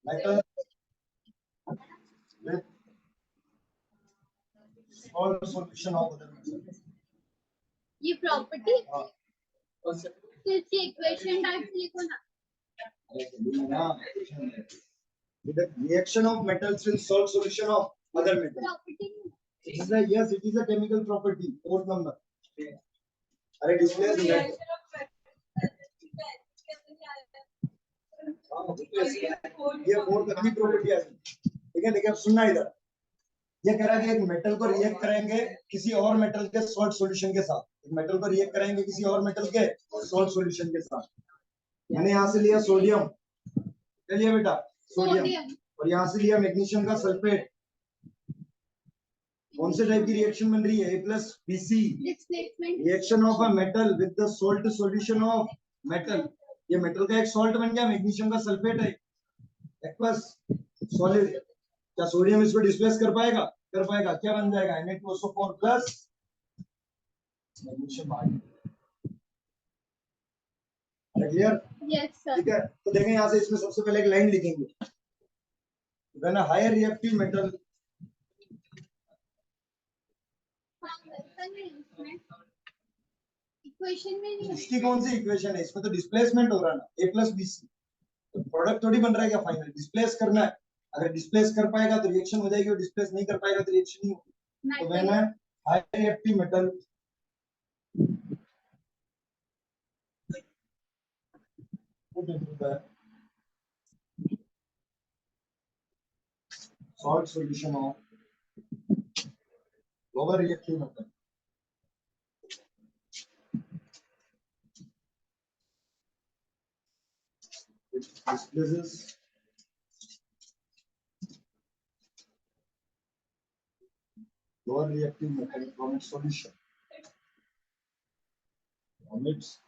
metal with small solution of other metal. ये property तो इसकी इक्वेशन टाइप लिखो ना. With the reaction of metals will solve solution of other metals. Property It is a, yes, it is a chemical property. Fourth number. अरे display है. ये fourth अपनी property है. ठीक है, देखिए अब सुनना इधर. ये कह रहा है कि एक मेटल को रिएक्ट करेंगे किसी और मेटल के सॉल्ट सॉल्यूशन के साथ. एक मेटल को रिएक्ट करेंगे किसी और मेटल के सॉल्ट सॉल्यूशन के साथ. मैंने यहाँ से लिया सोडियम. चलिए बेटा सोडियम. और यहाँ से लिया मैग्नीशियम का सल्फेट. कौन से टाइप की रिएक्शन बन रही है? A+BC. Reaction of a metal with the salt solution of metal. ये मेटल का एक सॉल्ट बन गया, मैग्नीशियम का सल्फेट है. Aqueous solid. क्या सोडियम इसको डिस्प्लेस कर पाएगा? कर पाएगा. क्या बन जाएगा? Na2SO4 plus magnesium ion. Clear? Yes sir. ठीक है, तो देखें यहाँ से इसमें सबसे पहले एक लाइन लिखेंगे. When a higher reactive metal. Equation में नहीं. इसकी कौन सी इक्वेशन है? इसमें तो डिस्प्लेसमेंट हो रहा है ना. A+BC. तो प्रोडक्ट थोड़ी बन रहा है क्या? फाइनल डिस्प्लेस करना है. अगर डिस्प्लेस कर पाएगा तो रिएक्शन हो जाएगी, और डिस्प्लेस नहीं कर पाएगा तो रिएक्शन नहीं होगी. तो when a higher reactive metal put into the salt solution of lower reactive metal. It displaces lower reactive metal from its solution. From its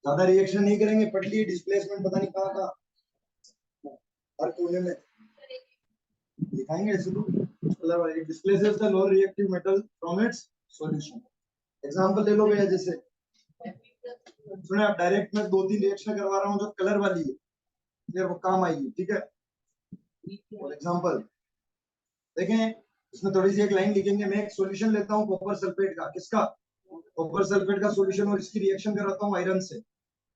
ज्यादा रिएक्शन नहीं करेंगे. पढ़ लिए डिस्प्लेसमेंट पता नहीं कहाँ कहाँ हर कोने में दिखाएंगे. ऐसे तो मतलब displaces the lower reactive metal from its solution. Example ले लो भैया. जैसे सुने आप, डायरेक्ट में 2-3 रिएक्शन करवा रहा हूँ जो कलर वाली है, फिर वो काम आएगी. ठीक है. फॉर एग्जांपल देखें, इसमें थोड़ी सी एक लाइन लिखेंगे. मैं एक सॉल्यूशन लेता हूँ कॉपर सल्फेट का. किसका? कॉपर सल्फेट का सॉल्यूशन. और इसकी रिएक्शन कराता हूँ आयरन से.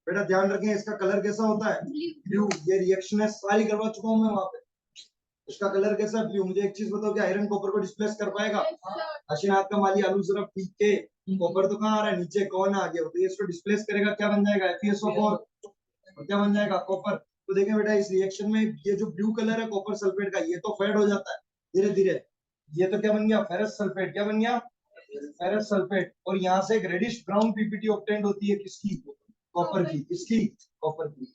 बेटा ध्यान रखें, इसका कलर कैसा होता है? ब्लू. ये रिएक्शन है सारी करवा चुका हूँ मैं वहां पे. इसका कलर कैसा है? ब्लू. मुझे एक चीज बताओ कि आयरन कॉपर को डिस्प्लेस कर पाएगा? अशीनाथ का माली आलू जरा पीक के. कॉपर तो कहाँ आ रहा है? नीचे. कौन आ गया? तो ये इसको डिस्प्लेस करेगा. क्या बन जाएगा? FeSO4. और क्या बन जाएगा? कॉपर. तो देखें बेटा, इस रिएक्शन में ये जो ब्लू कलर है कॉपर सल्फेट का, ये तो फेड हो जाता है धीरे धीरे. ये तो क्या बन गया? Ferrous sulphate. क्या बन गया? Ferrous sulphate. और यहाँ से एक रेडिश ब्राउन पीपीटी ऑब्टेन्ड होती है. किसकी? कॉपर की. किसकी? कॉपर की.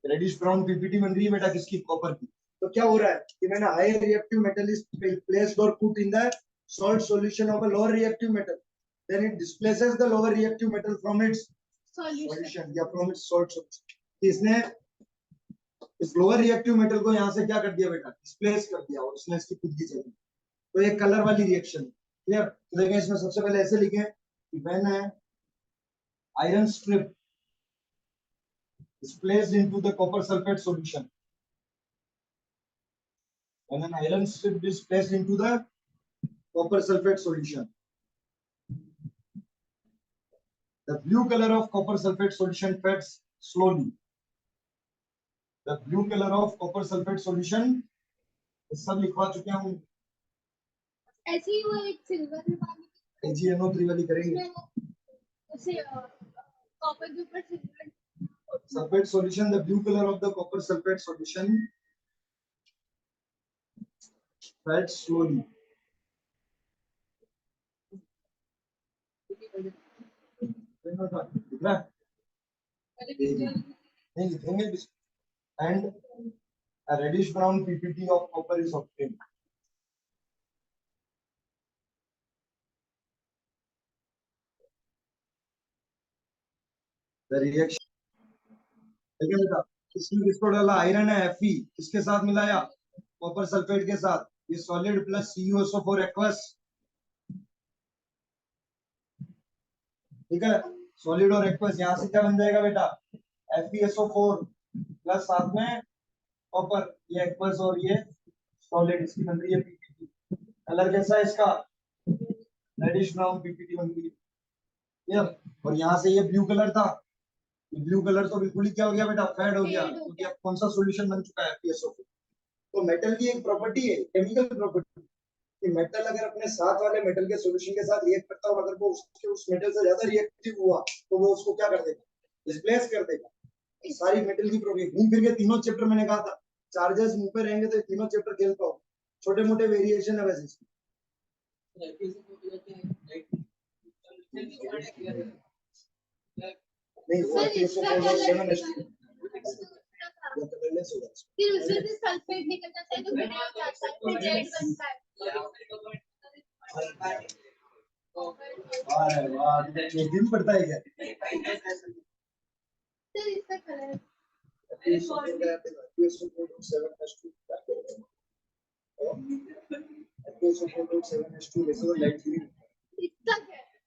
रेडिश ब्राउन पीपीटी बन रही है बेटा. किसकी? कॉपर की. तो क्या हो रहा है कि मैंने higher reactive metal is placed और put in the salt solution of a lower reactive metal, then it displaces the lower reactive metal from its solution या फ्रॉम इट्स सॉल्ट सॉल्यूशन. इसने इस लोअर रिएक्टिव मेटल को यहाँ से क्या कर दिया बेटा? डिस्प्लेस कर दिया. और उसने इसकी खुद की जगह. तो ये कलर वाली रिएक्शन. क्लियर? तो देखें, इसमें सबसे पहले ऐसे लिखें कि when iron strip is placed into the copper sulfate solution. When an iron strip is placed into the copper sulfate solution, the blue color of copper sulfate solution fades slowly. The blue color of copper sulfate solution, सब लिखवा चुके हैं हम. ऐसे ही वो एक silver में पानी AgNO3 वाली करेंगे. उसे कॉपर के ऊपर silver sulfate solution. The blue color of the copper sulfate solution fades slowly. And a reddish brown PPT of copper is obtained. The reaction. देखिए बेटा, इसमें किसको डाला? आयरन है Fe. किसके साथ मिलाया? कॉपर सल्फेट के साथ. ये सॉलिड प्लस CuSO4 एक्वस. ठीक है, सॉलिड और एक्वस. यहाँ से क्या बन जाएगा बेटा? FeSO4 प्लस साथ में कॉपर, ये एक्वस और ये सॉलिड, इसकी बन रही है पीपीटी। कलर कैसा है इसका? रेडिश ब्राउन पीपीटी बन रही है। और यहाँ से ये ब्लू कलर था, ब्लू कलर तो बिल्कुल ही क्या हो गया बेटा? फेड हो गया, क्योंकि अब कौन सा सॉल्यूशन बन चुका है? FeSO4। तो मेटल की एक प्रॉपर्टी है, केमिकल प्रॉपर्टी, कि मेटल अगर अपने साथ वाले मेटल के सॉल्यूशन के साथ रिएक्ट करता है और अगर वो उस मेटल से ज्यादा रिएक्टिव हुआ तो वो उसको क्या कर देगा? डिस्प्लेस कर देगा। सारी मेटल की प्रॉपर्टी घूम फिर के तीनों चैप्टर मैंने कहा था, चार्जेस मुंह पे रहेंगे तो तीनों चैप्टर खेल पाओ। छोटे मोटे वेरिएशन है वैसे। नहीं वो फिर उसमें से सल्फेट निकल जाता है तो गिरा जाता है, फिर रेड बनता है। वाह वाह, ये दिन पड़ता है क्या? तो इसका कलर इसका क्या है?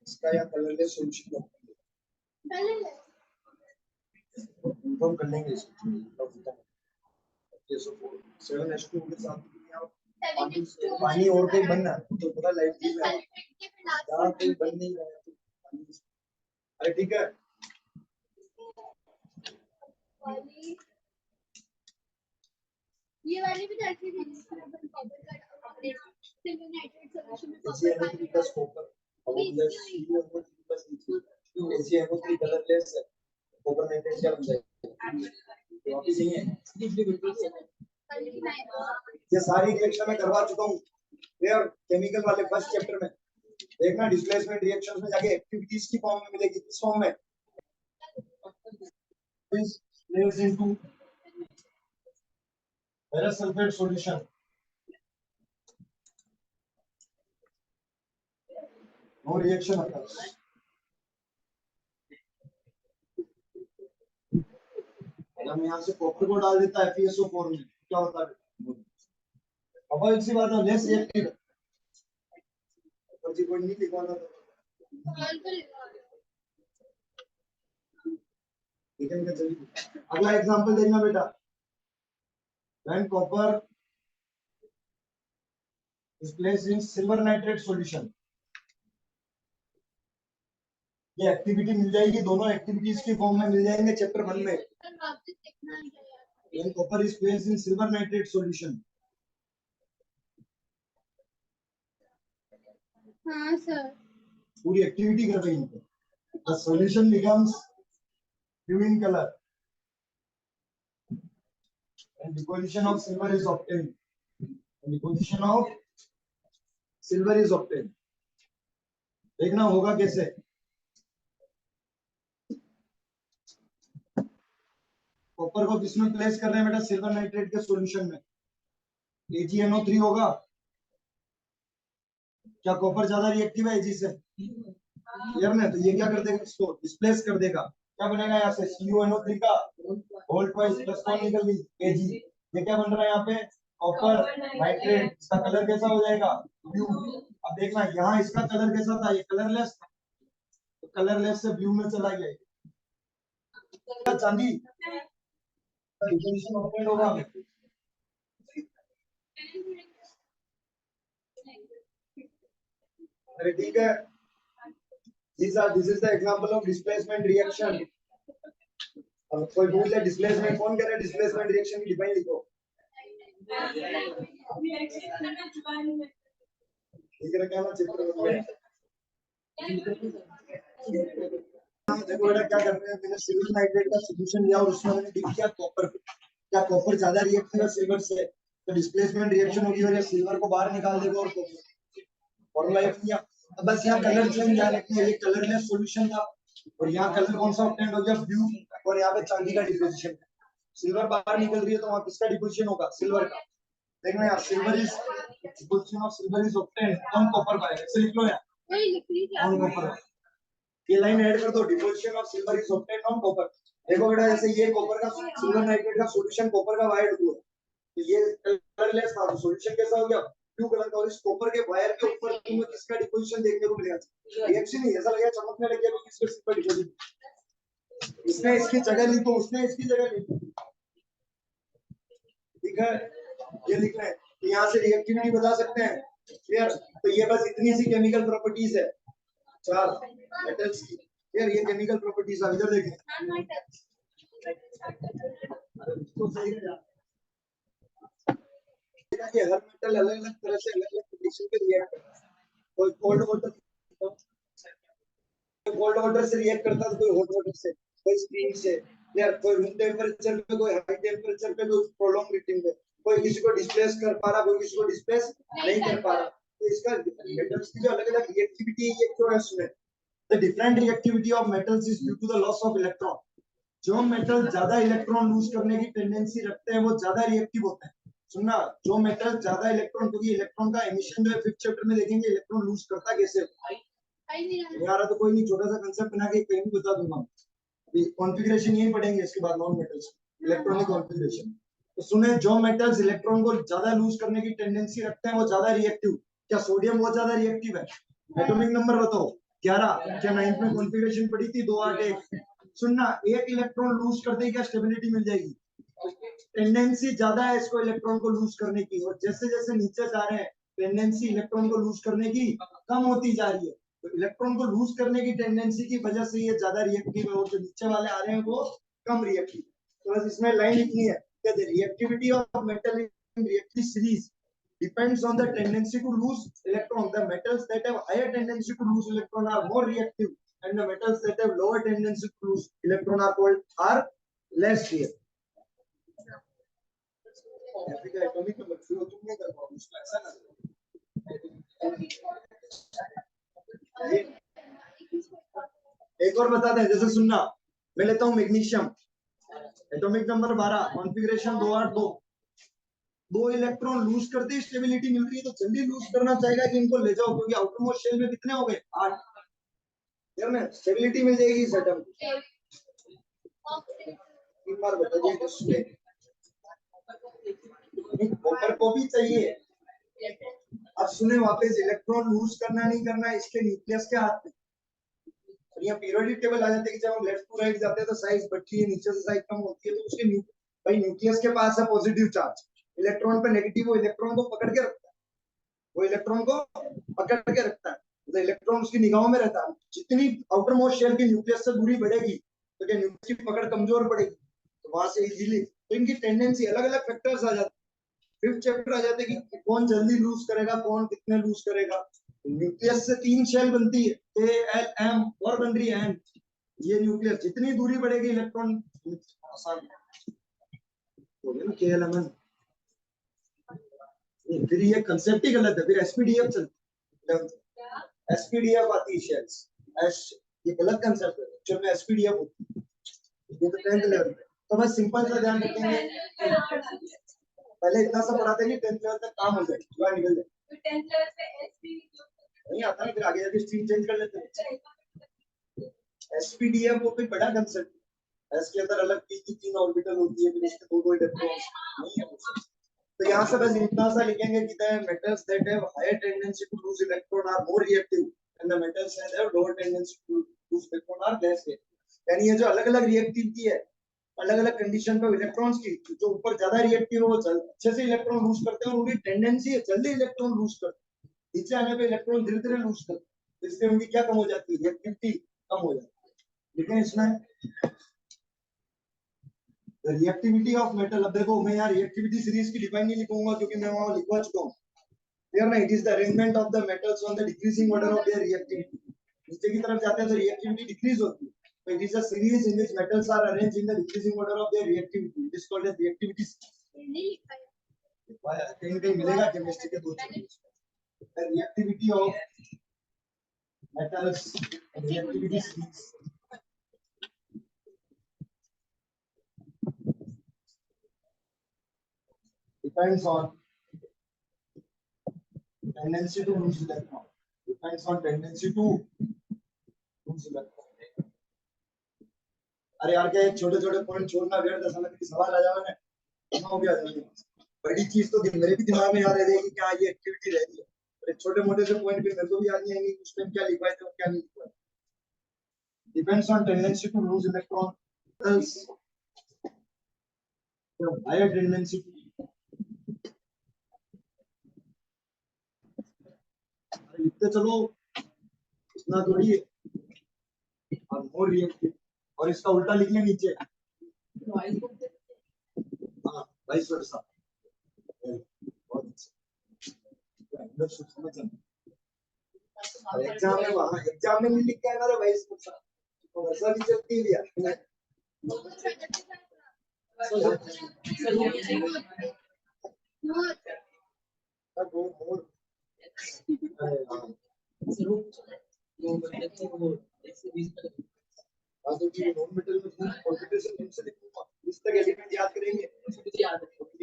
इसका या कलरलेस सॉल्यूशन कलर कंफर्म कर लेंगे इसको। 7H2 के साथ पानी और कोई बनना तो पता लाइट की कोई बन नहीं रहा है। अरे ठीक है, ये वाली भी ऐसी थी जिसमें अपन कॉपर का सिल्वर नाइट्रेट सॉल्यूशन में ऐसे कॉपर है plus copper plus CO plus ऐसे है कलरलेस है, कॉपर नाइट्रेट क्या बन जाएगा? वापस नहीं है। ये सारी रिएक्शन मैं करवा चुका हूँ यार, केमिकल वाले फर्स्ट चैप्टर में। देखना डिस्प्लेसमेंट रिएक्शंस में जाके एक्टिविटीज की फॉर्म में मिलेगी। किस फॉर्म में? This leads into ferrous sulfate solution. No reaction occurs. हम यहाँ से कॉपर को डाल देता है FeSO4 में, क्या होता है? अब एक सी बात है, लेस रिएक्टिव पर जी कोई नहीं लिखवाना तो अगला एग्जांपल देखना बेटा। When copper is placed in silver nitrate solution, ये एक्टिविटी मिल जाएगी, दोनों एक्टिविटीज की फॉर्म में मिल जाएंगे चैप्टर 1 में। When copper is placed in silver nitrate solution, हाँ सर, पूरी एक्टिविटी कर रही है। The solution becomes blue in color and deposition of silver is obtained. And deposition of silver is obtained. देखना होगा कैसे? कॉपर को किसमें प्लेस कर रहे हैं बेटा? सिल्वर नाइट्रेट के सॉल्यूशन में। AgNO3 होगा। क्या कॉपर ज्यादा रिएक्टिव है Ag से? क्लियर ना? तो ये क्या कर देगा? इसको डिस्प्लेस कर देगा। क्या बनेगा यहाँ से? CuNO3 का होल ट्वाइस प्लस 1 निकल गई Ag। ये क्या बन रहा है यहाँ पे? Copper nitrate. इसका कलर कैसा हो जाएगा? ब्लू। अब देखना यहाँ इसका कलर कैसा था? ये कलरलेस था, तो कलरलेस से ब्लू में चला गया। चांदी होगा। अरे ठीक है, this is the example of displacement reaction. अब कोई बोल रहा है डिस्प्लेसमेंट, कौन कह रहा है डिस्प्लेसमेंट रिएक्शन की डिफाइन लिखो? ठीक है, क्या ना चैप्टर में देखो बेटा क्या कर रहे हैं। मैंने सिल्वर नाइट्रेट का सॉल्यूशन लिया और उसमें मैंने लिख दिया कॉपर। क्या कॉपर ज्यादा रिएक्टिव है सिल्वर से? तो डिस्प्लेसमेंट रिएक्शन होगी और ये सिल्वर को बाहर निकाल देगा और फॉर्मूला ये किया। अब बस यहाँ कलर चेंज है, लेकिन ये कलरलेस सॉल्यूशन था और यहाँ कलर कौन सा ऑब्टेन हो गया? ब्लू। और यहाँ पे चांदी का डिपोजिशन, सिल्वर बाहर निकल रही है तो वहाँ किसका डिपोजिशन होगा? सिल्वर का। देखना यार, silver is deposition of silver is obtain on copper by, ऐसे लिख लो यार ऑन कॉपर। ये लाइन ऐड कर दो, deposition of silver is obtain on copper. देखो बेटा, जैसे ये कॉपर का सिल्वर नाइट्रेट का सॉल्यूशन कॉपर का वायर हुआ, तो ये कलरलेस था, सॉल्यूशन कैसा हो गया? ब्लू कलर का। और इस कॉपर के वायर के ऊपर तुम्हें किसका डिपोजिशन देखने को मिलेगा? रिएक्शन ही ऐसा लगेगा चमकने लग गया, तो किसका सिल्वर डिपोजिट। इसने इसकी जगह लिखो, उसने इसकी जगह लिखो, ठीक है। ये लिखना है कि यहाँ से रिएक्टिविटी बता सकते हैं, क्लियर। तो ये बस इतनी सी केमिकल प्रॉपर्टीज है 4 मेटल्स की, क्लियर। ये केमिकल प्रॉपर्टीज है, इधर देखें तो सही है कि हर मेटल अलग अलग तरह से अलग अलग कंडीशन पे रिएक्ट करता है। कोई कोल्ड वाटर से रिएक्ट करता है, कोई हॉट वाटर से, कोई स्टीम से, या कोई रूम टेम्परेचर पे, कोई हाई टेम्परेचर पे, कोई प्रोलॉन्ग हीटिंग पे, कोई किसी को डिस्प्लेस कर पा रहा, कोई किसी को डिस्प्लेस नहीं कर पा रहा। तो इसका मेटल्स की जो अलग अलग रिएक्टिविटी है ये क्यों है उसमें। The different reactivity of metals is due to the loss of electron. जो मेटल ज्यादा इलेक्ट्रॉन लूज करने की टेंडेंसी रखते हैं वो ज्यादा रिएक्टिव होते हैं। सुनना, जो मेटल ज्यादा इलेक्ट्रॉन, क्योंकि इलेक्ट्रॉन का एमिशन जो है 5th चैप्टर में देखेंगे इलेक्ट्रॉन लूज करता कैसे। यार तो कोई नहीं, छोटा सा कंसेप्ट बना के कहीं भी बता दूंगा। अभी कॉन्फ़िगरेशन यही पढ़ेंगे, इसके बाद नॉन मेटल्स इलेक्ट्रॉनिक कॉन्फ़िगरेशन। तो सुने, जो मेटल्स इलेक्ट्रॉन को ज्यादा लूज करने की टेंडेंसी रखते हैं वो ज्यादा रिएक्टिव। क्या सोडियम बहुत ज्यादा रिएक्टिव है? एटॉमिक नंबर बताओ 11। क्या 9th में कॉन्फ़िगरेशन पढ़ी थी 2 8 1? सुनना, एक इलेक्ट्रॉन लूज करते ही क्या स्टेबिलिटी मिल जाएगी? टेंडेंसी ज्यादा है इसको इलेक्ट्रॉन को लूज करने की, और जैसे जैसे नीचे जा रहे हैं टेंडेंसी इलेक्ट्रॉन को लूज करने की कम होती जा रही है। तो इलेक्ट्रॉन को लूज करने की टेंडेंसी की वजह से ये ज्यादा रिएक्टिव है, और जो नीचे वाले आ रहे हैं वो कम रिएक्टिव। तो बस इसमें लाइन लिखनी है कि the reactivity of metal in reactive series depends on the tendency to lose electron. The metals that have higher tendency to lose electron are more reactive, and the metals that have lower tendency to lose electron are less reactive. Atomic number शुरू तुम नहीं कर पाओगे उसको, ऐसा ना एक और बता दें, जैसे सुनना, मैं लेता हूं magnesium, atomic number 12, configuration 282। 2 electron lose करते ही स्टेबिलिटी मिल रही है, तो जल्दी लूज करना चाहेगा कि इनको ले जाओ, क्योंकि आउटर मोस्ट शेल में कितने हो गए 8, यार ना स्टेबिलिटी मिल जाएगी इस एटम को। 3 बार बता दिया उसने, बॉम्बर को भी चाहिए। अब सुने, वापस इलेक्ट्रॉन लूज करना नहीं करना इसके न्यूक्लियस के हाथ में। और यहाँ पीरियोडिक टेबल आ जाते हैं कि जब हम लेफ्ट टू राइट जाते हैं तो साइज बढ़ती है, नीचे से साइज कम होती है, तो उसके भाई न्यूक्लियस के पास है पॉजिटिव चार्ज, इलेक्ट्रॉन पे नेगेटिव, वो इलेक्ट्रॉन को पकड़ के रखता है, वो इलेक्ट्रॉन को पकड़ के रखता है, तो इलेक्ट्रॉन उसकी निगाहों में रहता है। जितनी आउटर मोस्ट शेल की न्यूक्लियस से दूरी बढ़ेगी तो क्या न्यूक्लियस की पकड़ कमजोर पड़ेगी, तो वहां से इजीली, तो इनकी टेंडेंसी अलग अलग फैक्टर्स आ जाते हैं। 5th चैप्टर आ जाते हैं कि कौन जल्दी लूज करेगा, कौन कितने लूज करेगा। न्यूक्लियस से 3 शेल बनती है, ए एल एम, और बन रही है एन। ये न्यूक्लियस जितनी दूरी बढ़ेगी इलेक्ट्रॉन आसान हो गया ना, के एल एम एन। फिर ये कंसेप्ट ही गलत है, फिर एसपीडीएफ चलती है, एसपीडीएफ आती है शेल्स, एस, ये गलत कंसेप्ट है, एक्चुअल में एसपीडीएफ होती है, ये तो 10th लेवल पे। तो बस सिंपल सा ध्यान रखेंगे, पहले इतना सा पढ़ाते हैं कि 10th लेवल तक काम हो जाए, जुआ निकल जाए। 10th लेवल पे एसपी नहीं आता ना, फिर आगे जाके स्ट्रीम चेंज कर लेते हैं। एसपीडीएफ वो कोई बड़ा कंसेप्ट है, एस के अंदर अलग पी की 3 ऑर्बिटल होती है, फिर इसके 2 इलेक्ट्रॉन्स नहीं है। तो यहाँ से बस इतना सा लिखेंगे कि the metals that have higher tendency to lose electron are more reactive and the metals that have lower tendency to lose electron are less reactive। यानी ये जो अलग अलग रिएक्टिविटी है, अलग अलग कंडीशन पे इलेक्ट्रॉन्स की, जो ऊपर ज्यादा रिएक्टिव है वो अच्छे से इलेक्ट्रॉन लूज करते हैं, और उनकी टेंडेंसी है जल्दी इलेक्ट्रॉन लूज करते हैं, नीचे आने पे इलेक्ट्रॉन धीरे धीरे लूज करते हैं, इससे उनकी क्या कम हो जाती है, रिएक्टिविटी कम हो जाती है। ठीक है, इसमें रिएक्टिविटी ऑफ मेटल। अब देखो, मैं यहाँ रिएक्टिविटी सीरीज की डिफाइन नहीं लिखूंगा क्योंकि मैं वहां लिखवा चुका हूँ, क्लियर ना। It is the arrangement of the metals on the decreasing order of their reactivity. नीचे की तरफ जाते हैं तो रिएक्टिविटी डिक्रीज होती है, तो it is a series in which metals are arranged in the decreasing order of their reactivity, it is called as reactivity. कहीं कहीं मिलेगा केमिस्ट्री के 2 chapter, reactivity of metals, reactivity series. Depends on tendency to lose electron. Depends on tendency to lose electron. अरे यार, क्या छोटे छोटे point छोड़ना व्यर्थ है, समझ के सवाल आ जाओ ना, हो गया बड़ी चीज तो मेरे भी दिमाग में याद रहेगी क्या ये एक्टिविटी रहती है, छोटे मोटे से पॉइंट भी मेरे को भी याद नहीं आएंगे, उस टाइम क्या लिखवाए थे और क्या नहीं लिखवाए। depends on tendency to lose electron. Metals have higher tendency to लिखते चलो इतना थोड़ी है और मोर रिएक्टिव और इसका उल्टा लिख ले नीचे हाँ वाइस वर्सा बहुत अच्छा एग्जाम में वहां एग्जाम में नहीं लिख के आना रे वाइस वर्सा तो वैसा नहीं चलती लिया मोर अरे हाँ तो जी नॉन मेटल में कॉन्फ़िगरेशन हमसे लिखूंगा इस तक एलिमेंट याद करेंगे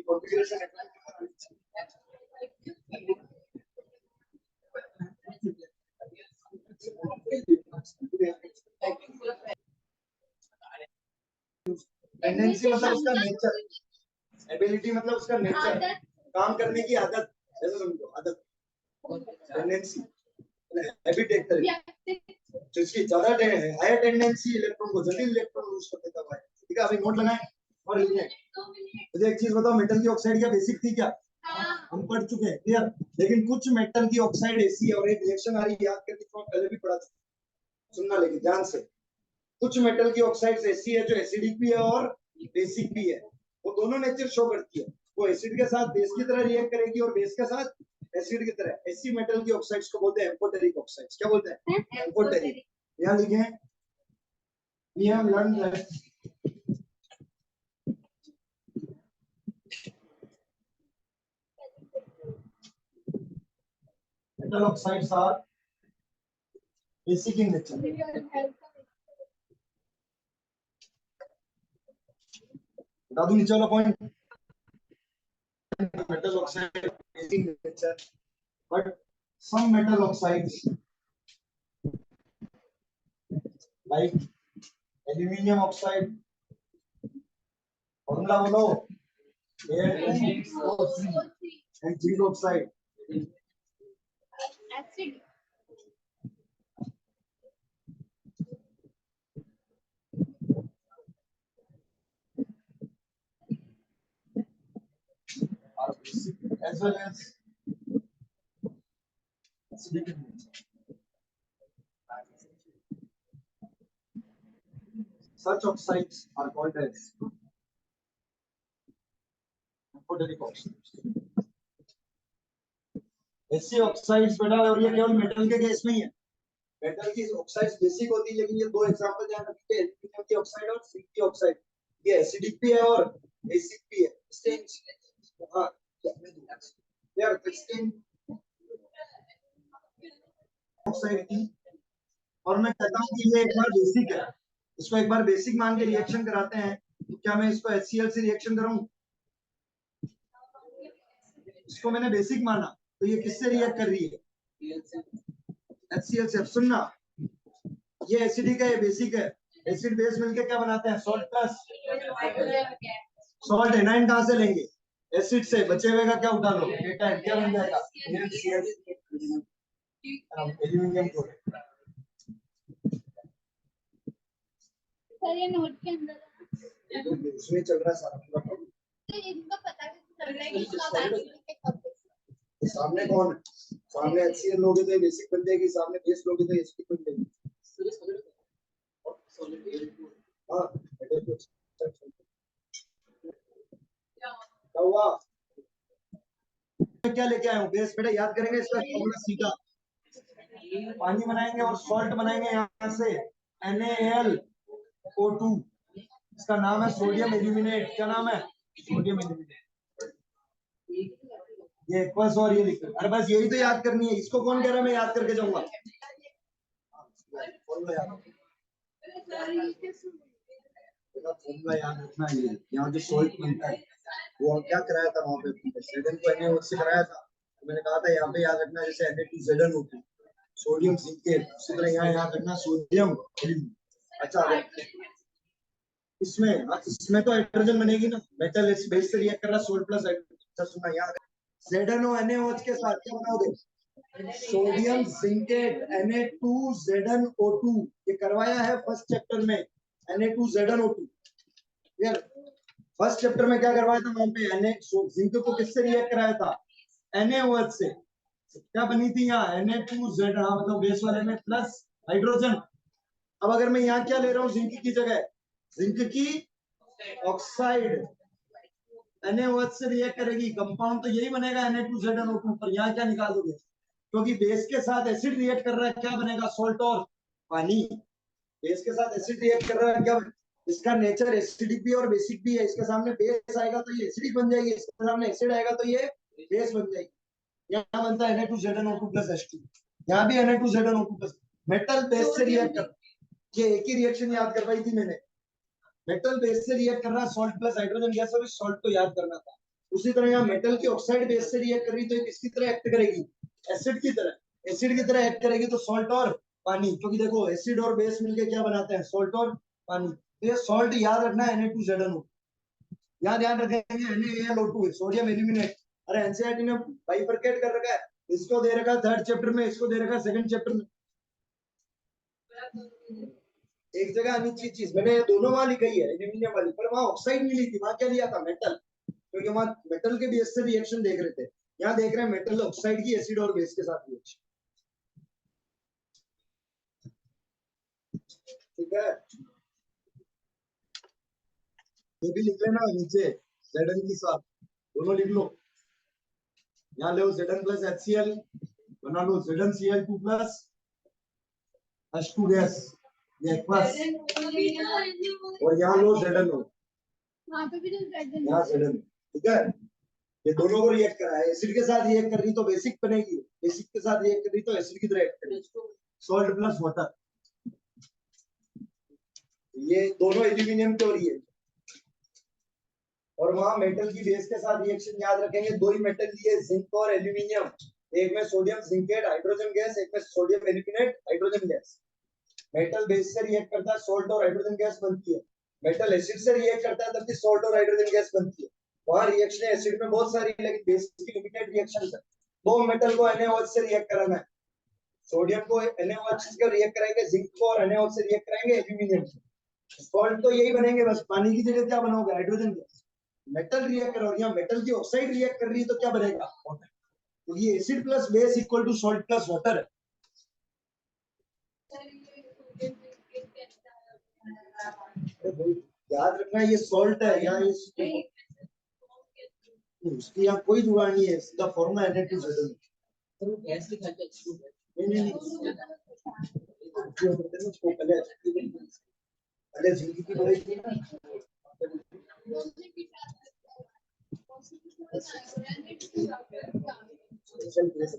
कॉन्फ़िगरेशन टेंडेंसी मतलब उसका नेचर एबिलिटी मतलब उसका नेचर काम करने की आदत ऐसा समझो आदत टेंडेंसी हैबिट एक तरह तो इसकी ज्यादा हायर टेंडेंसी इलेक्ट्रॉन को जल्दी इलेक्ट्रॉन लूज कर देता है ठीक है अभी नोट बनाएं और लिखें मुझे एक चीज बताओ मेटल की ऑक्साइड क्या बेसिक थी क्या हम पढ़ चुके हैं क्लियर लेकिन कुछ मेटल की ऑक्साइड ऐसी है और एक रिएक्शन आ रही है याद करके तो पहले भी पढ़ा सुनना लेकिन ध्यान से कुछ मेटल की ऑक्साइड्स ऐसी है जो एसिडिक भी है और बेसिक भी है वो दोनों नेचर शो करती है वो एसिड के साथ बेस की तरह रिएक्ट करेगी और बेस के साथ एसिड की तरह ऐसी मेटल की ऑक्साइड्स को बोलते हैं एम्फोटेरिक ऑक्साइड्स क्या बोलते हैं एम्फोटेरिक यहाँ लिखे we have learned that metal oxides are basic in nature बता दूं नीचे वाला point metal oxide basic in nature but some metal oxides like aluminium oxide formula बोलो and zinc oxide acid are basic as well as acidic in nature. Such oxides are called as amphoteric oxides. ऐसी oxides बेटा और ये केवल metal के case में ही है metal की ऑक्साइड्स बेसिक होती है लेकिन ये दो एग्जांपल ध्यान रखिए एल्यूमीनियम की ऑक्साइड और जिंक की ऑक्साइड ये एसिडिक भी है और बेसिक भी है हां यार क्रिस्टल ऑक्साइड की और मैं कहता हूं कि ये एक बार बेसिक है इसको एक बार बेसिक मान के रिएक्शन कराते हैं तो क्या मैं इसको HCl से रिएक्शन करूं इसको मैंने बेसिक माना तो ये किससे रिएक्ट कर रही है HCl से अब सुनना ये एसिडिक है ये बेसिक है एसिड बेस मिलके क्या बनाते हैं सॉल्ट प्लस सॉल्ट एनाइन कहां से लेंगे एसिड से बचे हुए का क्या उठा लो बेटा क्या बन जाएगा एल्यूमीनियम क्लोराइड सर ये नोट के अंदर उसमें चल रहा है सारा पूरा तो इनका पता कैसे चल रहा है कि इसका वैल्यू कब सामने कौन है सामने HCl लोगे तो बेसिक बन जाएगी सामने बेस लोगे तो एसिडिक बन जाएगी हां क्या हुआ क्या लेके आया हूं बेस बेटा याद करेंगे इसका फॉर्मूला सीधा पानी बनाएंगे और सॉल्ट बनाएंगे यहां से NaLO2 इसका नाम है सोडियम एल्यूमिनेट क्या नाम है सोडियम एल्यूमिनेट ये एक्वस और ये लिखो अरे बस यही तो याद करनी है इसको कौन कह रहा है मैं याद करके जाऊंगा फॉर्मूला याद रखना है यहाँ जो सॉल्ट बनता है वो क्या कराया था वहां पे Zn को Na से कराया था तो मैंने कहा था यहाँ पे याद रखना जैसे Na2Zn होती है सोडियम जिंकेट उसी तरह यहाँ याद रखना सोडियम अच्छा इसमें तो हाइड्रोजन बनेगी ना मेटल इस बेस से रिएक्ट कर रहा है सोल्ट प्लस हाइड्रोजन सुनना याद ZnO NaOH के साथ क्या बनाओगे सोडियम जिंकेट Na2ZnO2 ये करवाया है फर्स्ट चैप्टर में Na2ZnO2 यार फर्स्ट चैप्टर में क्या करवाया था वहां पे जिंक को किससे रिएक्ट कराया था NaOH से क्या बनी थी यहाँ Na2Z हाँ मतलब बेस वाले में प्लस हाइड्रोजन। अब अगर मैं यहाँ क्या ले रहा हूँ जिंक की जगह जिंक की ऑक्साइड NaOH से रिएक्ट करेगी कंपाउंड तो यही बनेगा Na2ZnO2 पर यहाँ क्या निकाल दोगे क्योंकि बेस के साथ एसिड रिएक्ट कर रहा है क्या बनेगा सॉल्ट और पानी। बेस के साथ एसिड रिएक्ट कर रहा है क्या इसका नेचर एसिडिक भी और बेसिक भी है। इसके सामने बेस आएगा तो ये एसिडिक बन जाएगी इसके सामने एसिड आएगा तो ये बेस बन जाएगी। यहाँ बनता है Na2ZnO2 प्लस H2 यहाँ भी Na2ZnO2 प्लस मेटल बेस से रिएक्ट कर ये एक ही रिएक्शन याद करवाई थी मैंने मेटल बेस से रिएक्ट कर रहा है सॉल्ट प्लस हाइड्रोजन गैस और इस सॉल्ट को याद करना था। उसी तरह यहाँ मेटल की ऑक्साइड बेस से रिएक्ट कर रही तो किसकी तरह एक्ट करेगी एसिड की तरह एक्ट करेगी तो सॉल्ट और पानी क्योंकि देखो एसिड और बेस मिलके क्या बनाते हैं सॉल्ट और पानी। तो ये सॉल्ट याद रखना है Na2ZnO यहाँ ध्यान रखेंगे NaAlO2 सोडियम एल्यूमिनेट। अरे एनसीईआरटी ने बाइफरकेट कर रखा है इसको दे रखा है थर्ड चैप्टर में इसको दे रखा है सेकंड चैप्टर में एक जगह आनी चाहिए चीज मैंने दोनों वहां लिखी है एल्यूमिनियम वाली पर वहां ऑक्साइड मिली थी वहां क्या लिया था मेटल क्योंकि वहां मेटल के बेस से रिएक्शन देख रहे थे। यहाँ देख रहे हैं मेटल ऑक्साइड की एसिड और बेस के साथ रिएक्शन। ठीक है ये भी लिख लेना नीचे Zn के साथ दोनों लिख लो। यहाँ लो Zn प्लस HCl बना लो ZnCl2 प्लस H2 गैस ये प्लस और यहाँ लो ZnO वहाँ पे भी तो Z यहाँ Zn ठीक है ये दोनों को रिएक्ट करा है एसिड के साथ रिएक्ट कर रही तो बेसिक बनेगी बेसिक के साथ रिएक्ट कर रही तो एसिड की तरह रिएक्ट करेगी सॉल्ट प्लस वाटर। ये दोनों एल्यूमिनियम के हो रही है और वहां मेटल की बेस के साथ रिएक्शन याद रखेंगे दो ही मेटल लिए जिंक और एल्यूमिनियम एक में सोडियम जिंकेट हाइड्रोजन गैस एक में sodium aluminate hydrogen gas. Metal base से रिएक्ट करता है सॉल्ट और हाइड्रोजन गैस बनती है मेटल एसिड से रिएक्ट करता है तब भी सॉल्ट और हाइड्रोजन गैस बनती है। वहां रिएक्शन एसिड में बहुत सारी लेकिन बेस की लिमिटेड रिएक्शन है। दो मेटल को NaOH से रिएक्ट कराना है सोडियम को NaOH से रिएक्ट कराएंगे जिंक को और NaOH से रिएक्ट कराएंगे एल्यूमिनियम से सॉल्ट तो यही बनेंगे बस पानी की जगह क्या बनाओगे हाइड्रोजन गैस। मेटल रिएक्ट कर रही है मेटल की ऑक्साइड रिएक्ट कर रही है तो क्या बनेगा वाटर तो ये acid plus base equal to salt plus water है। याद रखना ये सॉल्ट है यहाँ उसकी यहाँ कोई जुगाड़ नहीं है इसका फॉर्मूला Na2ZnO नहीं उसको पहले जिंदगी की पढ़ाई की ना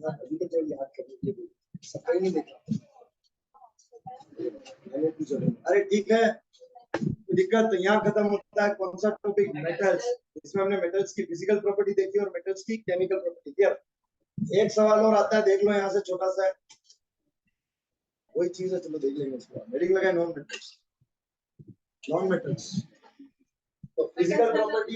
अभी तो याद करने के लिए सफाई नहीं देखा। अरे ठीक है दिक्कत तो यहाँ खत्म होता है कौन सा टॉपिक मेटल्स इसमें हमने मेटल्स की फिजिकल प्रॉपर्टी देखी और मेटल्स की केमिकल प्रॉपर्टी किया। एक सवाल और आता है देख लो यहाँ से छोटा सा वही चीज है चलो देख लेंगे इसको हेडिंग लगाए नॉन मेटल्स तो फिजिकल प्रॉपर्टी